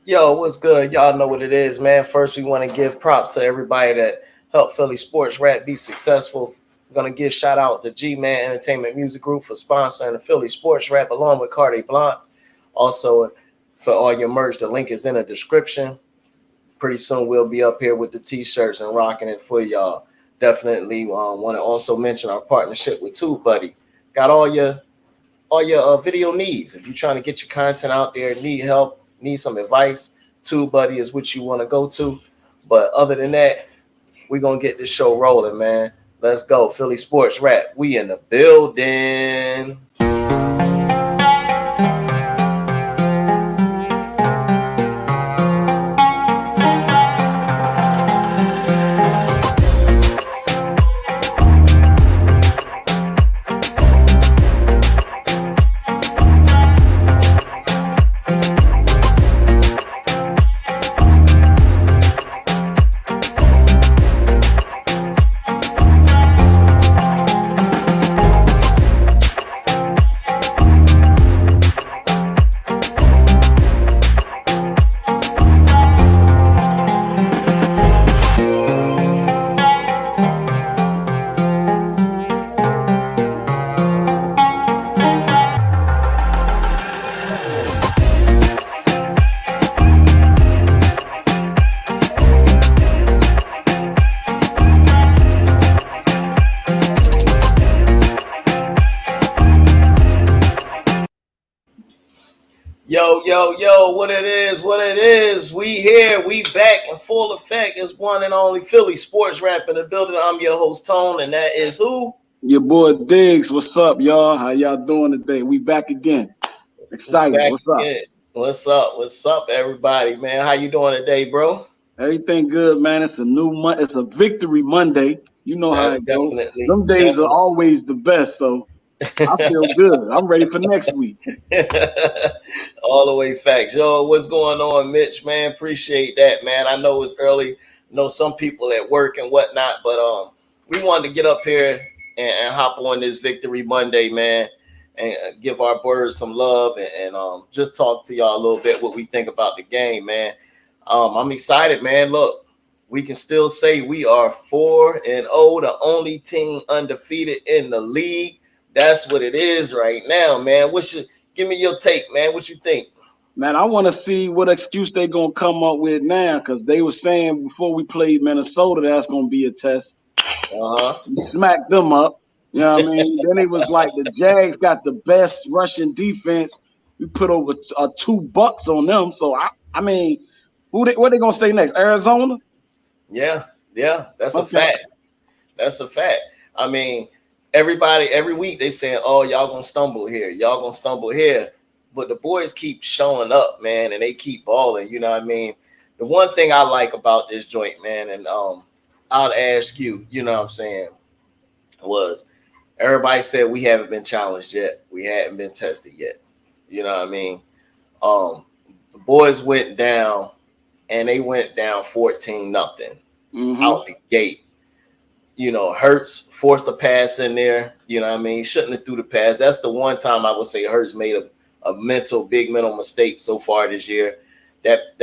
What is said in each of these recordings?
Yo, what's good? Y'all know what it is, man. First, we want to give props to everybody that helped Philly Sports Rap be successful. We're going to give shout out to G-Man Entertainment Music Group for sponsoring the Philly Sports Rap along with Cardi Blanc. Also, for all your merch, the link is in the description. Pretty soon, we'll be up here with the t-shirts and rocking it for y'all. Definitely want to also mention our partnership with TubeBuddy. Got all your video needs. If you're trying to get your content out there, need help, need some advice, TubeBuddy is what you want to go to. But other than that, we're going to get this show rolling, man. Let's go. Philly Sports Rap. We in the building. Yo, what it is. We here, we back in full effect. It's one and only Philly Sports Rap in the building. I'm your host, Tone, and that is who? Your boy Diggz. What's up, y'all? How y'all doing today? We back again. Excited. Back What's up? again. What's up, everybody, man? How you doing today, bro? Everything good, man. It's a new month. It's a victory Monday. You know how it goes. Some days are always the best, so I feel good. I'm ready for next week. All the way facts. Yo, what's going on, Mitch, man? Appreciate that, man. I know it's early. I know some people at work and whatnot, but we wanted to get up here and hop on this Victory Monday, man, and give our birds some love and just talk to y'all a little bit what we think about the game, man. I'm excited, man. Look, we can still say we are 4-0, the only team undefeated in the league. That's what it is right now, man. Give me your take, man. What you think? Man, I want to see what excuse they're going to come up with now, because they were saying before we played Minnesota, that's going to be a test. We smacked them up. You know what I mean? Then it was like the Jags got the best rushing defense. We put over $2 on them. So, I mean, what they going to say next? Arizona? Yeah, that's a fact. That's a fact. I mean, everybody, every week they saying, oh, y'all going to stumble here. Y'all going to stumble here. But the boys keep showing up, man, and they keep balling. You know what I mean? The one thing I like about this joint, man, and I'll ask you, you know what I'm saying, was everybody said we haven't been challenged yet. We hadn't been tested yet. You know what I mean? The boys went down, and they went down 14-0 out the gate. You know, Hurts forced a pass in there. You know what I mean? Shouldn't have threw the pass. That's the one time I would say Hurts made a big mental mistake so far this year. That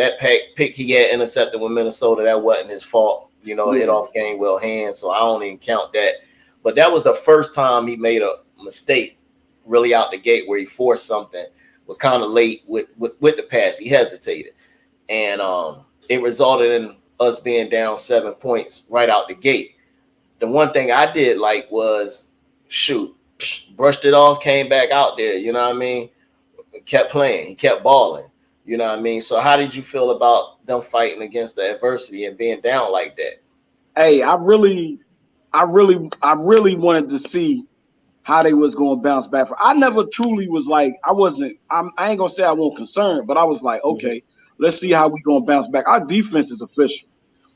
pick he had intercepted with Minnesota, that wasn't his fault. You know, hit off Gainwell's hand, so I don't even count that. But that was the first time he made a mistake really out the gate where he forced something. Was kind of late with the pass. He hesitated. And it resulted in us being down 7 points right out the gate. The one thing I did like was brushed it off, came back out there. You know what I mean? Kept playing. He kept balling. You know what I mean? So how did you feel about them fighting against the adversity and being down like that? Hey, I really wanted to see how they was going to bounce back. I never truly was like, I ain't going to say I wasn't concerned, but I was like, okay, let's see how we going to bounce back. Our defense is official.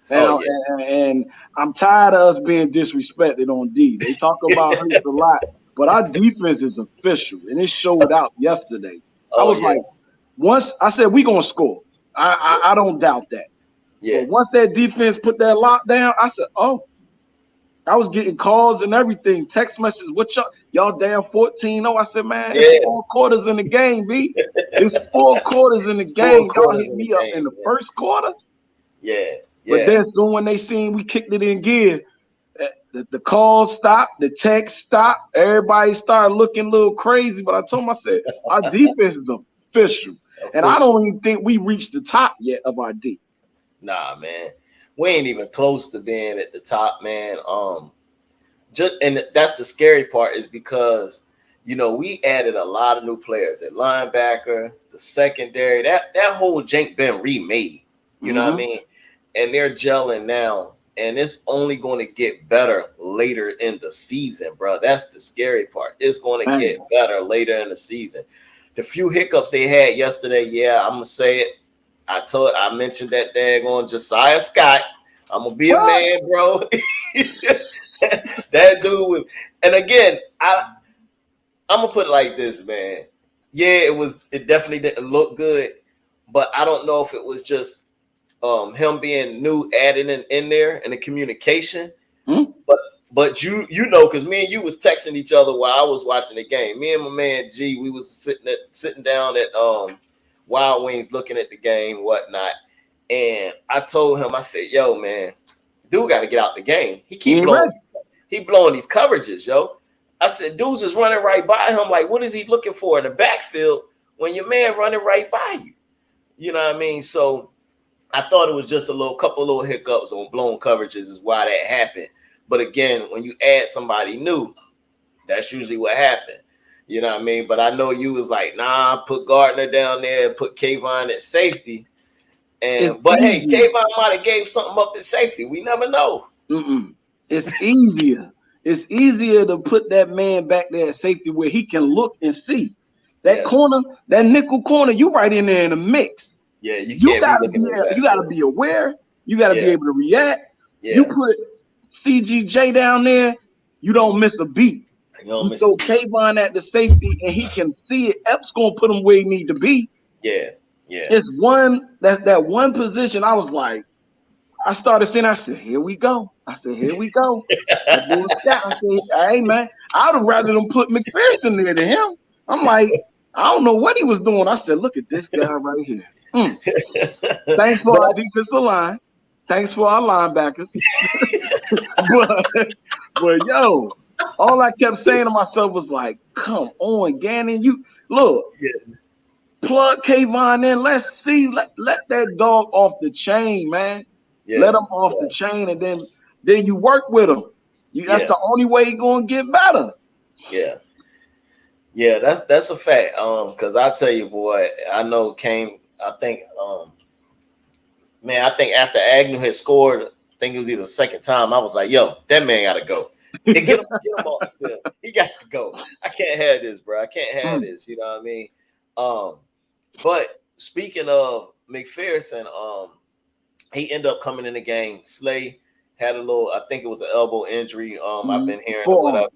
And I'm tired of us being disrespected on D. They talk about us a lot, but our defense is official, and it showed out yesterday. Like, once I said we gonna score, I don't doubt that. Yeah. But once that defense put that lock down, I said, I was getting calls and everything, text messages. What y'all down 14-0? I said, man, it's 4 quarters in the game, B. It's 4 quarters in the game. Y'all hit me up in the first quarter. Yeah. But then soon when they seen we kicked it in gear, the calls stopped, the text stopped. Everybody started looking a little crazy. But I told them, I said, our defense is official. And I don't even think we reached the top yet of our D. Nah, man. We ain't even close to being at the top, man. And that's the scary part is because, you know, we added a lot of new players at linebacker, the secondary. That whole jank been remade. You know what I mean? And they're gelling now. And it's only going to get better later in the season, bro. That's the scary part. It's going to get better later in the season. The few hiccups they had yesterday, I'm going to say it. I mentioned that daggone Josiah Scott. I'm going to be a man, bro. That dude was, and again, I'm going to put it like this, man. Yeah, it definitely didn't look good, but I don't know if it was just him being new, adding in there and the communication. But you know, because me and you was texting each other while I was watching the game. Me and my man G, we was sitting down at Wild Wings looking at the game, whatnot. And I told him, I said, yo, man, dude got to get out the game. He blowing these coverages, yo. I said, dudes is running right by him. Like, what is he looking for in the backfield when your man running right by you? You know what I mean? So I thought it was just couple little hiccups on blown coverages is why that happened. But again, when you add somebody new, that's usually what happened. You know what I mean? But I know you was like, nah, put Gardner down there, put Kayvon at safety. But hey, Kayvon might have gave something up at safety. We never know. It's easier. It's easier to put that man back there at safety where he can look and see. That corner, that nickel corner, you right in there in the mix. Yeah, you gotta be aware. You gotta be able to react. Yeah. You put CGJ down there, you don't miss a beat. You throw Kayvon at the safety and he can see it. Epps gonna put him where he need to be. Yeah. It's that one position. I was like, I started saying, I said, here we go. I said, hey man, I'd have rather them put McPherson there than him. I'm like, I don't know what he was doing. I said, look at this guy right here. Thanks for our defensive line. Thanks for our linebackers. but yo, all I kept saying to myself was like, come on, Gannon, you look. Plug Kayvon in. Let's see. Let that dog off the chain, man. Let him off the chain, and then you work with him. That's the only way he's gonna get better. Yeah, that's a fact. Because I tell you, boy, I know I think after Agnew had scored, I think it was either the second time, I was like, yo, that man gotta go. And get him off the field. He got to go. I can't have this, bro. I can't have this. You know what I mean? But speaking of McPherson, he ended up coming in the game. Slay had a little, I think it was an elbow injury. I've been hearing whatever.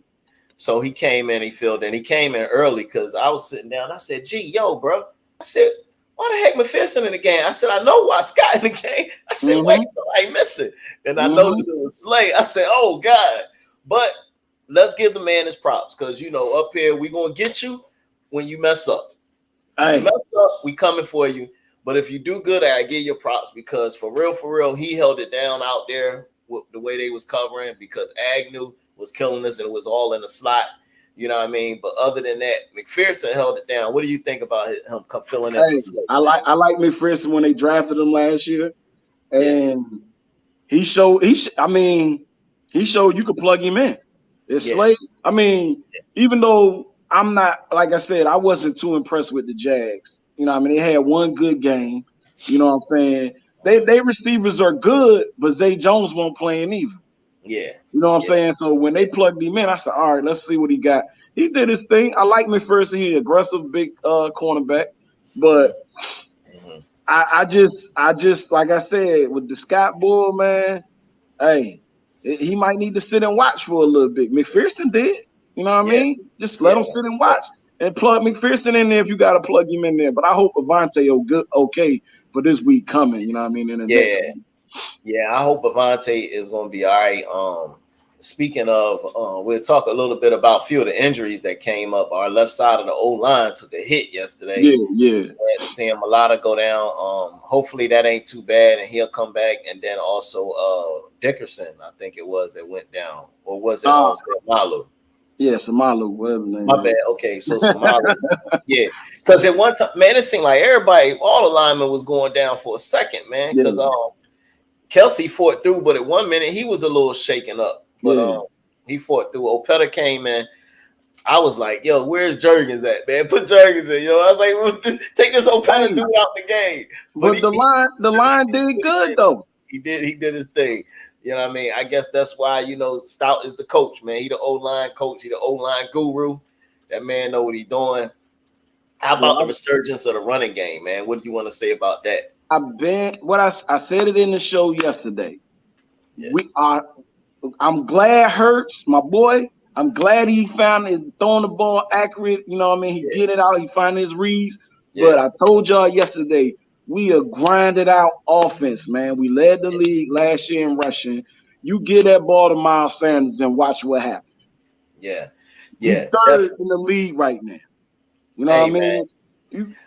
So he came in, he filled in. He came in early because I was sitting down. I said, gee, yo, bro. I said, why the heck McPherson in the game? I said, I know why Scott in the game. I said, wait, somebody missing. And I noticed it was Slay. I said, oh, God. But let's give the man his props because, you know, up here, we're going to get you when you mess up. When you mess up, we coming for you. But if you do good, I give you props because for real, he held it down out there with the way they was covering because Agnew was killing us and it was all in the slot. You know what I mean? But other than that, McPherson held it down. What do you think about him filling in? I like McPherson when they drafted him last year. And he showed you could plug him in. It's Slade. I mean, even though I'm not, like I said, I wasn't too impressed with the Jags. You know what I mean? They had one good game. You know what I'm saying? They receivers are good, but Zay Jones won't play in either. Yeah. You know what I'm saying? So when they plugged him in, I said, all right, let's see what he got. He did his thing. I like McPherson. He's aggressive, big cornerback. But I just like I said, with the Scott Bull, man, hey, he might need to sit and watch for a little bit. McPherson did. You know what I mean? Just let him sit and watch and plug McPherson in there if you got to plug him in there. But I hope Avonte okay for this week coming. You know what I mean? Yeah, I hope Avonte is going to be all right. speaking of, we'll talk a little bit about a few of the injuries that came up. Our left side of the O-line took a hit yesterday. Yeah. Glad to see Malata go down. Hopefully that ain't too bad and he'll come back. And then also Dickerson, I think it was, that went down. Or was it Malu? Yeah, Samalu, whatever name. My bad. Okay, so Samalu. Yeah. Because at one time, man, it seemed like everybody, all the linemen was going down for a second, man. Because Kelsey fought through, but at 1 minute he was a little shaken up. But he fought through. Opeta came in. I was like, yo, where's Jurgens at, man? Put Jurgens in, yo. I was like, well, take this Opeta dude out the game. But the line did good though. He did his thing. You know what I mean? I guess that's why, Stout is the coach, man. He the O-line coach. He the O-line guru. That man know what he's doing. How about the resurgence of the running game, man? What do you want to say about that? I said it in the show yesterday. Yeah. I'm glad Hurts, my boy. I'm glad he found his throwing the ball accurate. You know what I mean? He get it out. He found his reads. Yeah. But I told y'all yesterday, we are grinded out offense, man. We led the league last year in rushing. You get that ball to Miles Sanders and watch what happens. Yeah. He's third in the league right now. You know what I mean?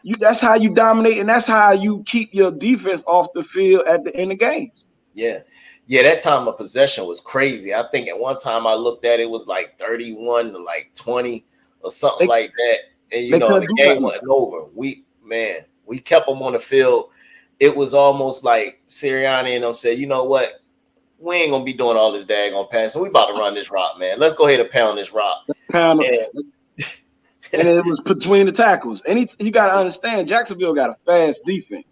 You that's how you dominate, and that's how you keep your defense off the field at the end of games. Yeah. Yeah, that time of possession was crazy. I think at one time I looked at it was like 31 to like 20 or something like that. And the game wasn't over. We kept them on the field. It was almost like Sirianni and them said, you know what? We ain't gonna be doing all this daggone passing. We about to run this rock, man. Let's go ahead and pound this rock. And it was between the tackles. And you gotta understand, Jacksonville got a fast defense.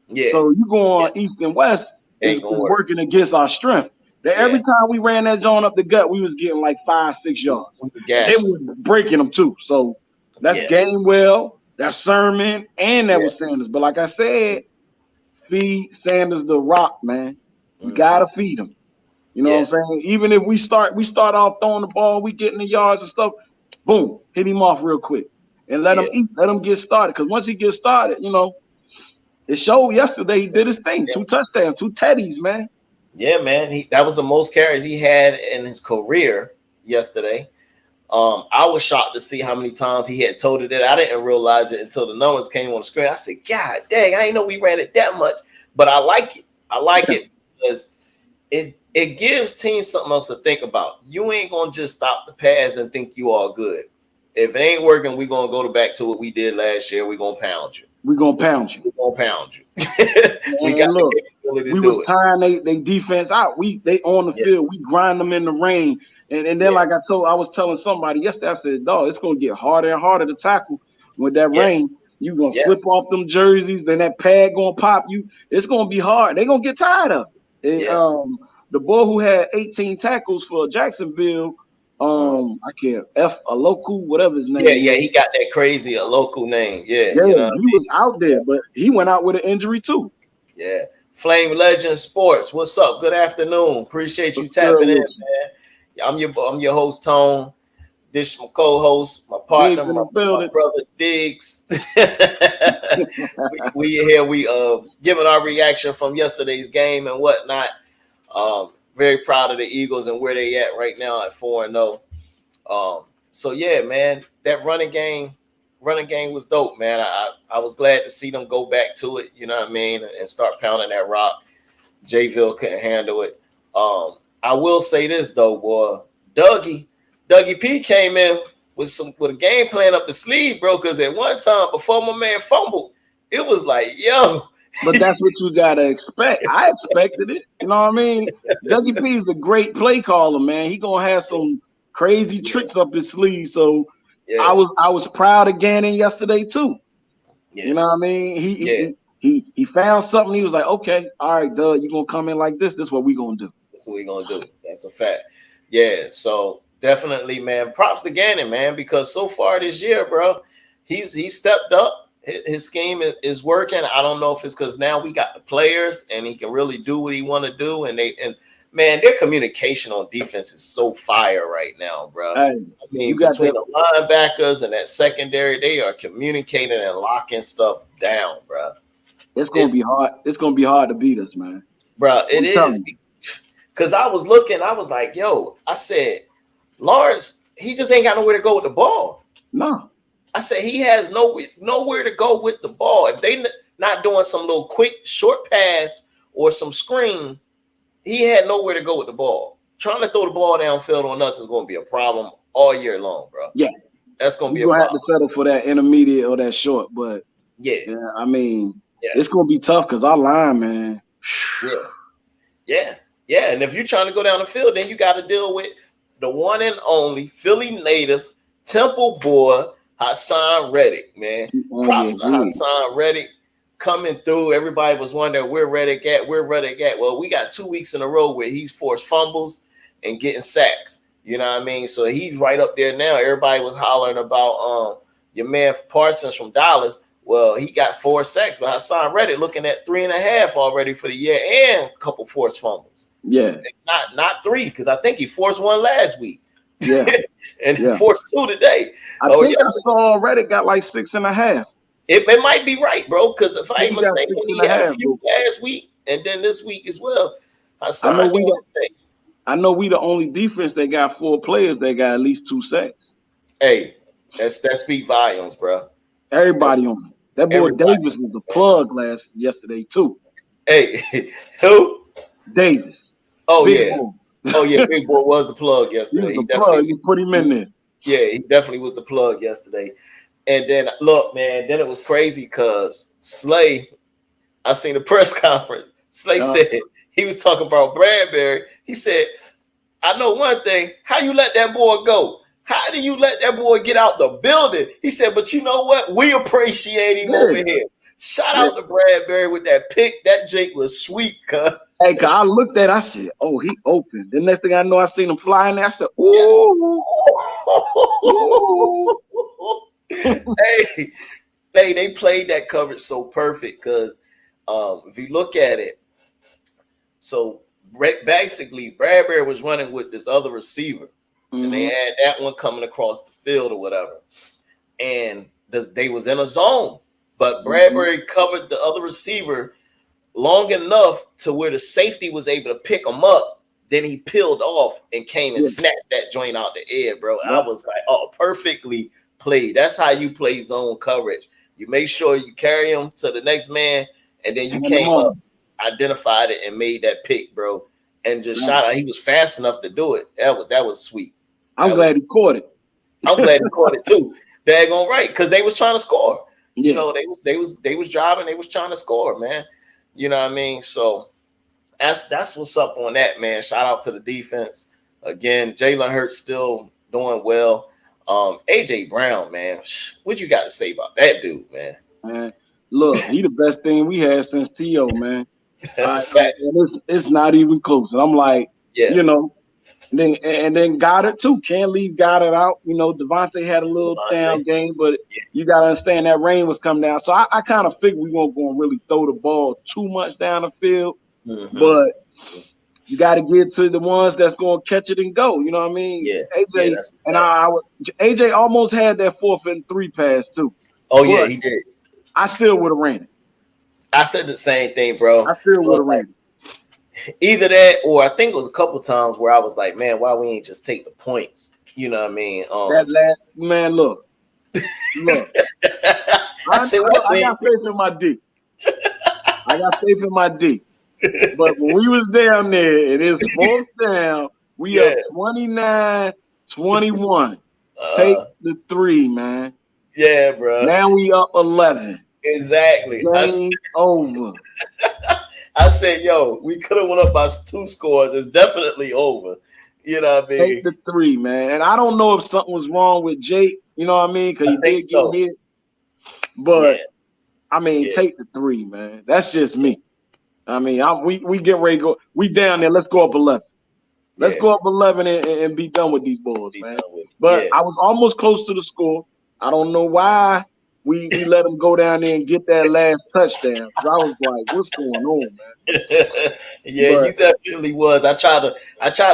Yeah. So you go on East and West. Is working against our strength. Every time we ran that zone up the gut, we was getting like 5-6 yards. They were breaking them too. So that's Gainwell, that's Sermon, and that was Sanders. But like I said, feed Sanders the rock, man. We gotta feed him. You know what I'm saying? Even if we start off throwing the ball, we getting the yards and stuff. Boom, hit him off real quick and let him eat. Let him get started. Because once he gets started, it showed yesterday he did his thing. 2 touchdowns, 2 teddies, man. Yeah, man. That was the most carries he had in his career yesterday. I was shocked to see how many times he had toted it. I didn't realize it until the numbers came on the screen. I said, God dang, I didn't know we ran it that much. But I like it. I like it because it gives teams something else to think about. You ain't going to just stop the pass and think you all good. If it ain't working, we're going to go back to what we did last year. We're going to pound you. We're going to pound you. We're going to pound you. We got the capability to do it. Tying they defense out. They on the field. We grind them in the rain. And then like I was telling somebody yesterday, I said, dog, it's going to get harder and harder to tackle with that rain. You're going to flip off them jerseys. Then that pad going to pop you. It's going to be hard. They're going to get tired of it. And, the boy who had 18 tackles for Jacksonville, I can't Aloku, whatever his name. Yeah, he got that crazy Aloku name. Yeah, he was out there, but he went out with an injury too. Yeah, Flame Legend Sports. What's up? Good afternoon. Appreciate you tapping in, man. I'm your host Tone. This is my co-host, my partner, my brother Diggz. we here. We giving our reaction from yesterday's game and whatnot. Very proud of the Eagles and where they at right now at 4-0. So yeah, man, that running game was dope, man. I was glad to see them go back to it, you know what I mean, and start pounding that rock. Jayville couldn't handle it. I will say this though, boy, Dougie P came in with a game plan up the sleeve, bro. Because at one time before my man fumbled, it was like, yo. But that's what you gotta expect. I expected it. You know what I mean? Dougie P is a great play caller, man. He gonna have some crazy tricks up his sleeve. So I was proud of Gannon yesterday too. Yeah. You know what I mean? He found something. He was like, okay, all right, Doug, you gonna come in like this. This is what we gonna do. That's what we gonna do. That's a fact. Yeah. So definitely, man. Props to Gannon, man, because so far this year, bro, he's stepped up. His scheme is working. I don't know if it's because now we got the players and he can really do what he want to do. And man, their communication on defense is so fire right now, bro. Hey, I mean, between the linebackers and that secondary, they are communicating and locking stuff down, bro. It's gonna be hard. It's gonna be hard to beat us, man. Bro, it is. Because I was looking, I was like, yo, I said, Lawrence, he just ain't got nowhere to go with the ball. No. I said, he has nowhere to go with the ball. If they not doing some little quick short pass or some screen, he had nowhere to go with the ball. Trying to throw the ball downfield on us is going to be a problem all year long, bro. Yeah. That's going to be a problem. You're going to problem. have to settle for that intermediate or that short, but yeah I mean, it's going to be tough because our line, man. Yeah. And if you're trying to go down the field, then you got to deal with the one and only Philly native, Temple boy, Hassan Reddick, man. Props to Hassan Reddick coming through. Everybody was wondering where Reddick at. Well, we got 2 weeks in a row where he's forced fumbles and getting sacks. You know what I mean? So he's right up there now. Everybody was hollering about your man Parsons from Dallas. Well, he got 4 sacks, but Hassan Reddick looking at 3.5 already for the year and a couple forced fumbles. Yeah. Not 3, because I think he forced 1 last week. Yeah. And he forced 2 today. I think I saw Reddick got like 6.5. It might be right, bro, because if I ain't mistaken, he had a few last week and then this week as well. I know we the only defense that got 4 players that got at least 2 sacks. Hey, that speak volumes, bro. Everybody on it. That boy Davis was a plug yesterday too. Hey, who? Davis. Oh, big boy. Oh, yeah, Big Boy was the plug yesterday. He was the plug. You put him in there. Yeah, he definitely was the plug yesterday. And then, look, man, then it was crazy because Slay, I seen the press conference. Slay said, he was talking about Bradberry. He said, I know one thing. How you let that boy go? How do you let that boy get out the building? He said, but you know what? We appreciate him over here. Shout out to Bradberry with that pick. That Jake was sweet, cuz. Hey, cause I looked at it, I said, oh, he open. The next thing I know, I seen him flying there. I said, ooh. Hey, they played that coverage so perfect because if you look at it, so basically Bradberry was running with this other receiver, and they had that one coming across the field or whatever, and they was in a zone, but Bradberry covered the other receiver long enough to where the safety was able to pick him up. Then he peeled off and came and snatched that joint out the air, bro. I was like, oh, perfectly played. That's how you play zone coverage. You make sure you carry him to the next man, and then you came up, identified it, and made that pick, bro. And just shot out. He was fast enough to do it. That was sweet. I'm glad he caught it. I'm glad he caught it too. Daggone right, because they was trying to score. Yeah. You know, they was driving, they was trying to score, man. You know what I mean? So that's what's up on that, man. Shout out to the defense. Again, Jalen Hurts still doing well. AJ Brown, man, what you got to say about that dude, man? Man, look, he the best thing we had since T.O., man. That's a fact. It's not even close. And I'm like, you know, and then Goddard too. Can't leave Goddard out. You know, Devontae had a little down game, but you got to understand that rain was coming down. So I kind of figured we weren't going to really throw the ball too much down the field. But you got to get to the ones that's going to catch it and go. You know what I mean? Yeah. AJ AJ almost had that 4th and 3 pass too. Oh, yeah, he did. I still would have ran it. I said the same thing, bro. I still would have ran it. Either that, or I think it was a couple times where I was like, man, why we ain't just take the points? You know what I mean? That last man, look. I got faith in my D. I got faith in my D. But when we was down there, it is 4th down. We up 29-21. Take the 3, man. Yeah, bro. Now we up 11. Exactly. Game over. I said, yo, we could have went up by 2 scores. It's definitely over. You know what I mean? Take the 3, man. And I don't know if something was wrong with Jake. You know what I mean? Because he did get hit. But, I mean, take the 3, man. That's just me. I mean, we get ready to go. We down there. Let's go up 11. Let's go up 11 and be done with these boys, man. But I was almost close to the score. I don't know why we let them go down there and get that last touchdown. I was like, what's going on, man? You definitely was. I tried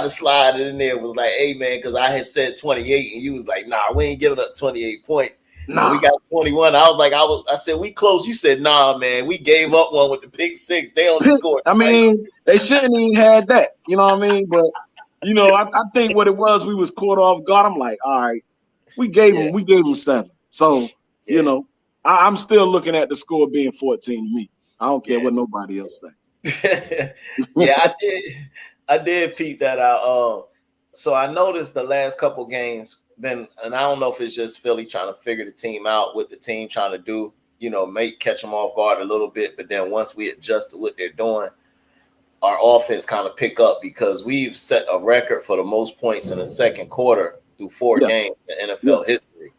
to slide it in there. It was like, hey, man, because I had said 28, and you was like, nah, we ain't giving up 28 points. When we got 21, I said, we close. You said, nah, man, we gave up one with the pick 6. They only scored. I mean, they shouldn't even had that. You know what I mean? But I think what it was, we was caught off guard. I'm like, all right, we gave them 7. So I'm still looking at the score being 14 to me. I don't care what nobody else say. I did peep that out. So I noticed the last couple games and I don't know if it's just Philly trying to figure the team out, what the team trying to do, catch them off guard a little bit. But then once we adjust to what they're doing, our offense kind of pick up because we've set a record for the most points in the second quarter through 4 games in NFL history.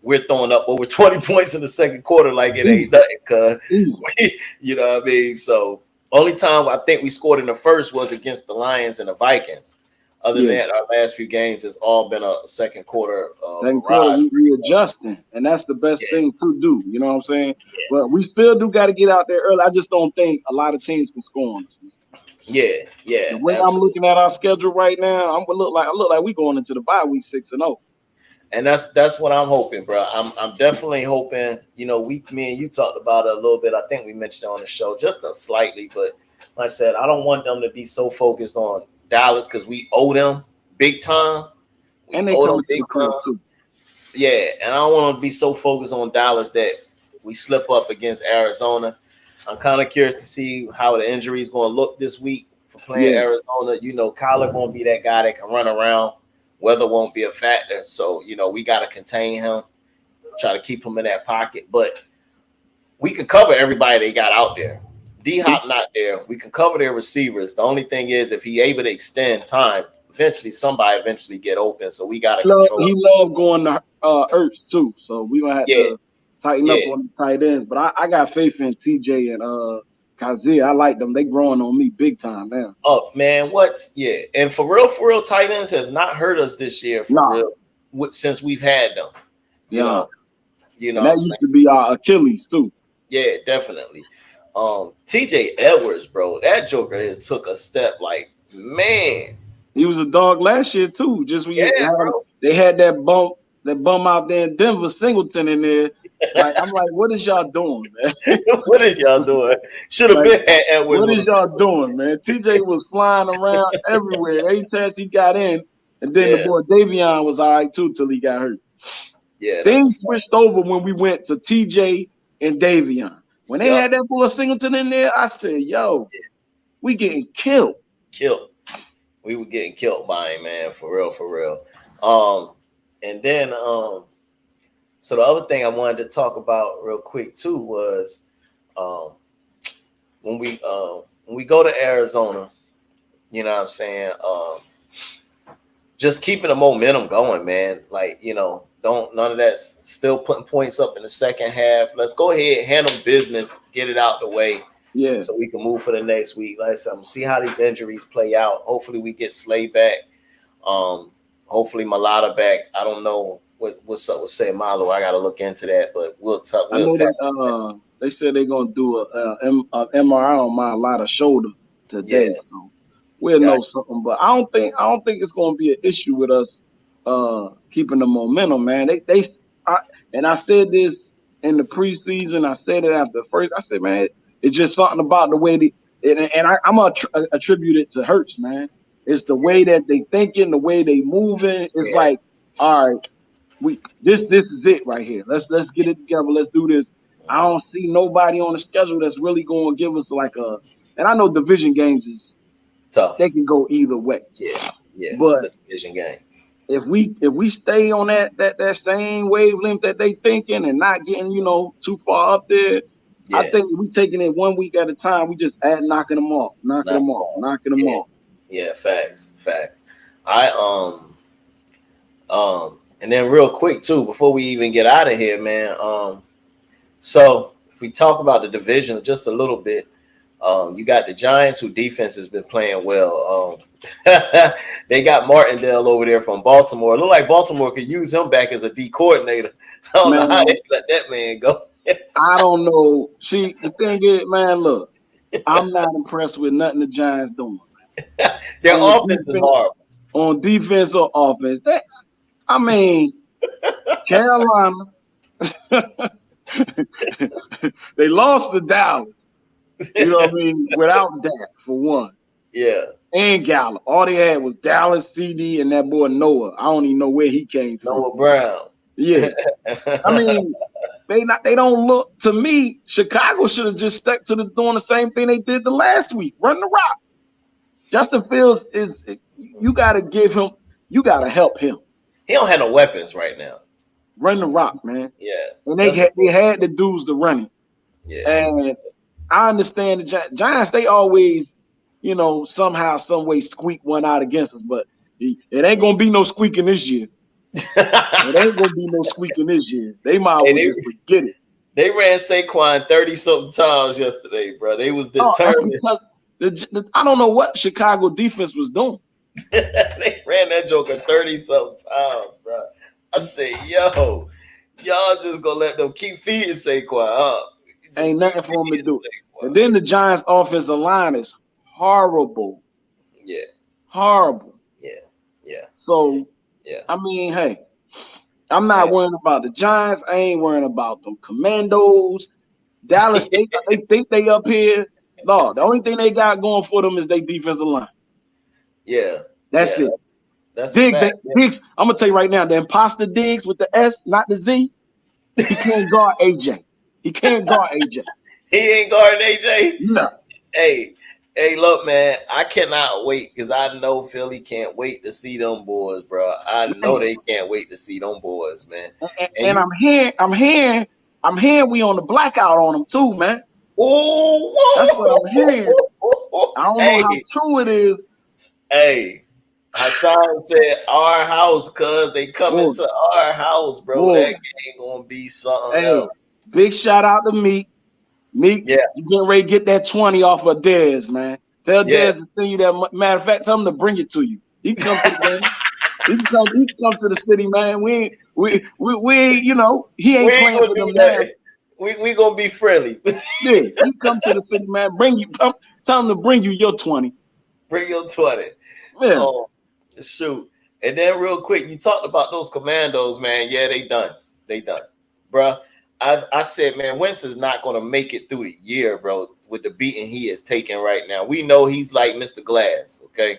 We're throwing up over 20 points in the second quarter like it ain't nothing, cuz you know what I mean? So only time I think we scored in the first was against the Lions and the Vikings. Other than that, our last few games has all been a second quarter. Readjusting, and that's the best thing to do. You know what I'm saying? Yeah. But we still do got to get out there early. I just don't think a lot of teams can score on us. Yeah. The way I'm looking at our schedule right now, I look like we going into the bye week 6-0. And that's what I'm hoping, bro. I'm definitely hoping. Me and you talked about it a little bit. I think we mentioned it on the show just slightly, but like I said, I don't want them to be so focused on Dallas because we owe them big time. And they owe them big time too. Yeah, and I don't want to be so focused on Dallas that we slip up against Arizona. I'm kind of curious to see how the injury is going to look this week for playing Arizona. Kyler going to be that guy that can run around. Weather won't be a factor, so we got to contain him, try to keep him in that pocket. But we can cover everybody they got out there. D-Hop not there. We can cover their receivers. The only thing is if he able to extend time, somebody get open. So we got to control. He loved going to Ertz too. So we gonna have to tighten up on the tight ends. But I got faith in TJ and Kazir. I like them. They growing on me big time now. Oh man, what? Yeah, and for real, tight ends have not hurt us this year real since we've had them. You know. That used to be our Achilles too. Yeah, definitely. TJ Edwards, bro, that joker has took a step. Like, man, he was a dog last year too. Just when they had that bum out there in Denver, Singleton in there. Like, I'm like, what is y'all doing, man? What is y'all doing? Should have been at Edwards. What is y'all doing, man? TJ was flying around everywhere. Every chance he got in, and then the boy Davion was all right too till he got hurt. Yeah, things switched over when we went to TJ and Davion. When they had that boy Singleton in there, I said, yo, we getting killed. We were getting killed by him, man, for real. And then so the other thing I wanted to talk about real quick too was when we go to Arizona, you know what I'm saying? Just keeping the momentum going, man. Like, don't none of that still putting points up in the second half. Let's go ahead, handle business, get it out the way. Yeah. So we can move for the next week. Like I said, see how these injuries play out. Hopefully we get Slay back. Hopefully Malata back. I don't know what's up with Say Malo. I got to look into that, but we'll talk. They said they're gonna do a MRI on Malata's shoulder today. Yeah. So we'll know something, but I don't think it's gonna be an issue with us keeping the momentum, man. And I said this in the preseason. I said it after the first. I said, man, it's just something about the way I'm gonna attribute it to Hurts, man. It's the way that they thinking, the way they moving. It's like, all right, this is it right here. Let's get it together. Let's do this. I don't see nobody on the schedule that's really going to give us and I know division games is tough. They can go either way. Yeah. But it's a division game. If we stay on that same wavelength that they thinking and not getting too far up there, I think we taking it 1 week at a time. We just knocking them off. Yeah, facts. And then real quick too, before we even get out of here, man. So if we talk about the division just a little bit, you got the Giants, who defense has been playing well. They got Martindale over there from Baltimore. It looked like Baltimore could use him back as a D coordinator. I don't know how they let that man go. I don't know. See, the thing is, man, look, I'm not impressed with nothing the Giants doing. Their offense is horrible. On defense or offense. Carolina. They lost to Dallas. You know what I mean? Without Dak, for one. Yeah. And Gallup. All they had was Dallas, CD, and that boy Noah. I don't even know where he came from. Noah Brown. Yeah. I mean, they don't look, to me, Chicago should have just stuck to doing the same thing they did the last week. Run the rock. Justin Fields you gotta help him. He don't have no weapons right now. Run the rock, man. Yeah. And they had the dudes to run it. Yeah. And I understand the Giants, they always, somehow, some way squeak one out against us, but it ain't gonna be no squeaking this year. It ain't gonna be no squeaking this year. They might just forget it. They ran Saquon 30-something times yesterday, bro. They was determined. I don't know what Chicago defense was doing. They ran that joker 30-something times, bro. I said, yo, y'all just gonna let them keep feeding Saquon, huh? Ain't nothing for them to do. Saquon. And then the Giants' offensive line is horrible. Yeah. Horrible. Yeah. Yeah. So, yeah. I mean, hey, I'm not worrying about the Giants. I ain't worrying about them Commandos. Dallas, they think they up here. No, the only thing they got going for them is their defensive line. Yeah. That's it. That's Diggz, I'm going to tell you right now, the imposter Diggz with the S, not the Z, he can't guard AJ. He can't guard AJ. He ain't guarding AJ? No. Hey, look, man, I cannot wait because I know Philly can't wait to see them boys, bro. I know they can't wait to see them boys, man. And I'm hearing we on the blackout on them too, man. Oh, that's what I'm hearing. I don't know how true it is. Hey, Hassan said our house, cuz they coming to our house, bro. That game gonna be something else. Big shout out to Meek. Meek, you getting ready to get that 20 off of Dez, man. Tell Dez to send you that. Matter of fact, tell him to bring it to you. He can come to the game. He can come to the city, man. We he ain't playing for them now. We gonna be friendly. Yeah, he come to the city, man. Tell him to bring you your 20. Bring your 20. Yeah. Oh, shoot. And then real quick, you talked about those Commandos, man. Yeah, they done. Bruh. I said, man, Wentz is not going to make it through the year, bro, with the beating he is taking right now. We know he's like Mr. Glass, okay?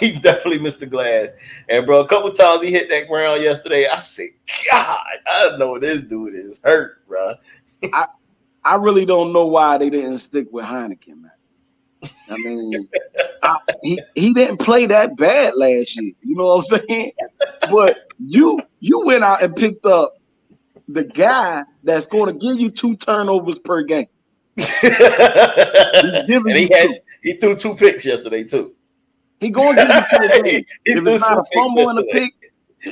He definitely Mr. Glass. And, bro, a couple times he hit that ground yesterday. I said, God, I know this dude is hurt, bro. I really don't know why they didn't stick with Heineken, man. I mean, he didn't play that bad last year. You know what I'm saying? But you went out and picked up the guy that's going to give you 2 turnovers per game. And he threw 2 picks yesterday too. He going to give you 2 per game. If it's not a fumble and a pick,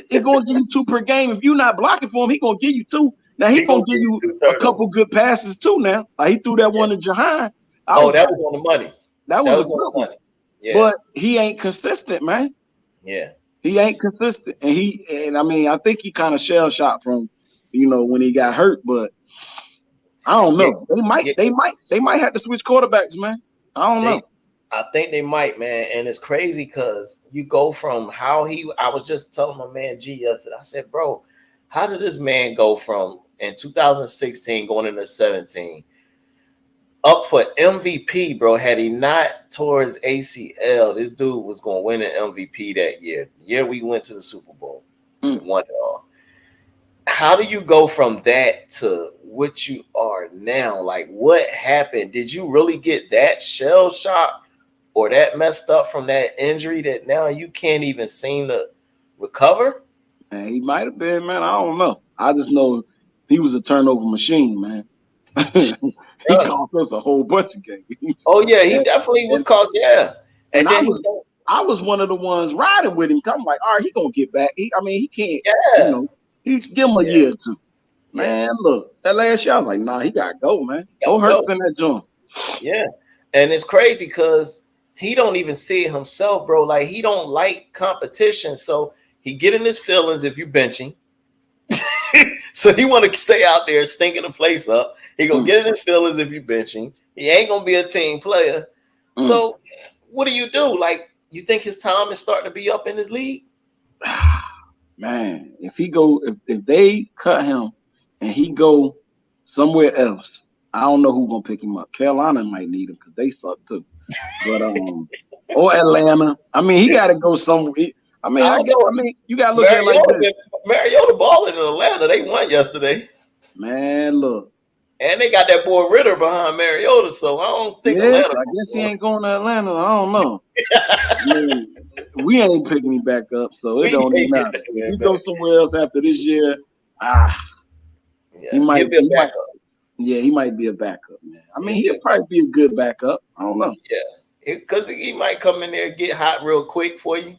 he's going to give you 2 per game. If you're not blocking for him, he's going to give you 2. Now he's going to give you a couple good passes too. Now he threw that one to Jahan. That was on the money. That was on the money. Yeah. But he ain't consistent, man. Yeah, he ain't consistent, and I mean, I think he kind of shell shocked from, when he got hurt. But I don't know. Yeah. They might have to switch quarterbacks, man. I don't know. I think they might, man. And it's crazy because you go from I was just telling my man G yesterday. I said, bro, how did this man go from in 2016 going into 17? Up for MVP, bro. Had he not tore his ACL, this dude was going to win an MVP that year. The year we went to the Super Bowl. Won it all. How do you go from that to what you are now? Like, what happened? Did you really get that shell shock or that messed up from that injury that now you can't even seem to recover? Man, he might have been, man. I don't know. I just know he was a turnover machine, man. He cost us a whole bunch of games. Oh yeah, he definitely was cost. Yeah, and I was one of the ones riding with him. I'm like, all right, he gonna get back. He can't. Yeah, he's give him a year or 2. Man, look, that last year I was like, nah, he gotta go, man. Don't hurt in that joint. Yeah, and it's crazy because he don't even see it himself, bro. Like he don't like competition, so he get in his feelings if you benching. So he want to stay out there stinking the place up. He gonna get in his feelings if you benching. He ain't gonna be a team player. So what do? Like, you think his time is starting to be up in his league? Man, if they cut him and he go somewhere else, I don't know who's gonna pick him up. Carolina might need him because they suck too. But or Atlanta. I mean, he got to go somewhere. You got to look at it like this. Mariota balling in Atlanta. They won yesterday. Man, look. And they got that boy Ritter behind Mariota, so I don't think Atlanta. I guess he ain't going to Atlanta. I don't know. We ain't picking him back up, so it don't even matter. If he go somewhere else after this year, he might be a backup. Yeah, he might be a backup, man. I mean, he'll probably be a good backup. I don't know. Yeah, because he might come in there and get hot real quick for you.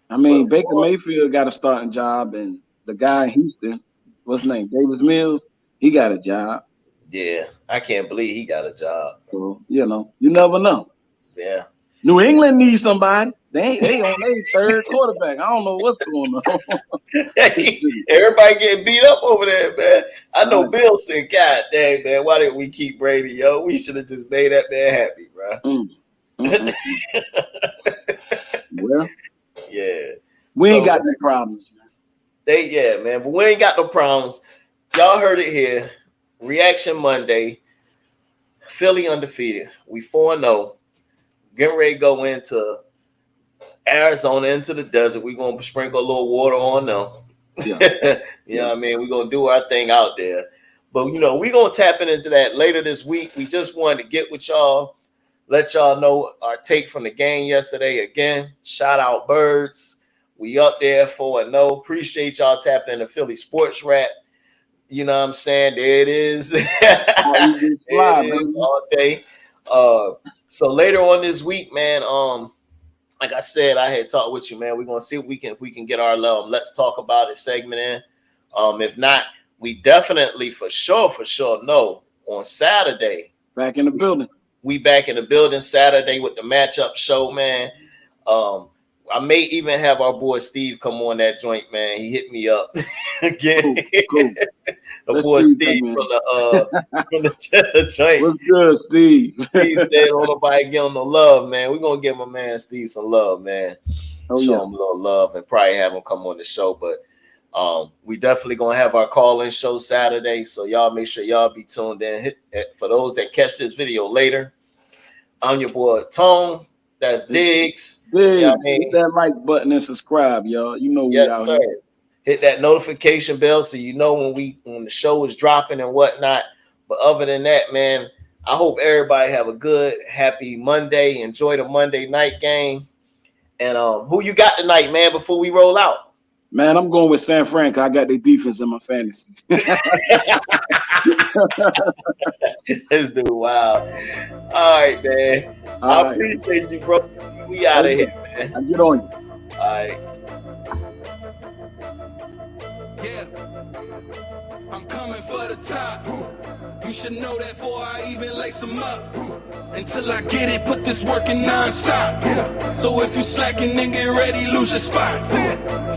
I mean, Baker Mayfield got a starting job, and the guy in Houston, what's his name, Davis Mills, he got a job. Yeah, I can't believe he got a job. So, you never know. Yeah. New England needs somebody. They on their third quarterback. I don't know what's going on. Everybody getting beat up over there, man. I know Bill said, God dang, man, why didn't we keep Brady, yo? We should have just made that man happy, bro. Well, yeah. We ain't got no problems, man. Man, but we ain't got no problems. Y'all heard it here. Reaction Monday. Philly undefeated. We 4-0. Getting ready to go into Arizona, into the desert. We're going to sprinkle a little water on them. Yeah. You know what I mean? We're going to do our thing out there. But, we're going to tap into that later this week. We just wanted to get with y'all, let y'all know our take from the game yesterday. Again, shout out Birds. We up there 4-0. Appreciate y'all tapping in the Philly Sports Rap. You know what I'm saying? There it is. All day. So later on this week, man, like I said, I had talked with you, man. We're gonna see if we can get our let's talk about it segment in. If not, we definitely for sure know on Saturday. Back in the building. We back in the building Saturday with the matchup show, man. I may even have our boy Steve come on that joint, man. He hit me up again. Cool. The boy Steve from the joint. What's good, Steve? He said, "Don't nobody give him no love, man. We're gonna give my man Steve some love, man. Show him a little love and probably have him come on the show." But we definitely gonna have our call-in show Saturday, so y'all make sure y'all be tuned in. For those that catch this video later, I'm your boy Tone. That's Diggz. Hit that like button and subscribe, y'all. We out here. Hit that notification bell so you know when the show is dropping and whatnot. But other than that, man, I hope everybody have a good, happy Monday. Enjoy the Monday night game. And who you got tonight, man, before we roll out? Man, I'm going with San Fran. I got their defense in my fantasy. This dude, wow. All right, man. I appreciate you, bro. We out of here, man. I get on you. All right. Yeah, I'm coming for the top. You should know that before I even lace them up. Until I get it, put this work in non-stop. So if you slacking, then get ready, lose your spot.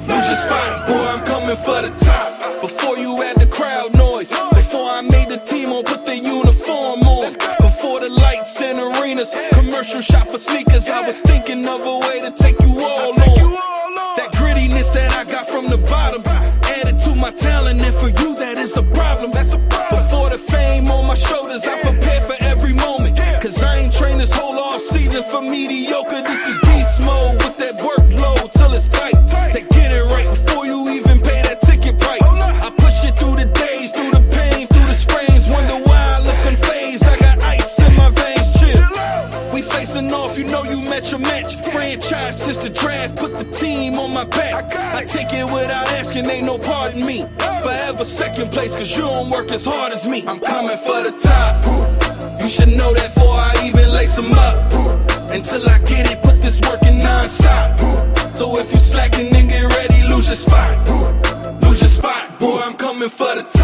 Lose your spot, boy, I'm coming for the top. Before you had the crowd noise, before I made the team on, put the uniform on. Before the lights and arenas, commercial shop for sneakers, I was thinking of a way to take you all on. That grittiness that I got from the bottom, added to my talent, and for you that is a problem. Before the fame on my shoulders, I prepared for every moment. Cause I ain't trained this whole off season for mediocre. This is beast mode with that workload till it's tight. To get it right before you even pay that ticket price. I push it through the days, through the pain, through the sprains. Wonder why I look unfazed. I got ice in my veins, chill. We facing off, you know you met your match. Franchise since the draft, put the team on my back. I take it without asking, ain't no pardon me. Forever second place, cause you don't work as hard as me. I'm coming for the top. You should know that before I even lace them up. Until I get it, put this work in non-stop. So if you slacking, then get ready, lose your spot. Lose your spot, boy, I'm coming for the top.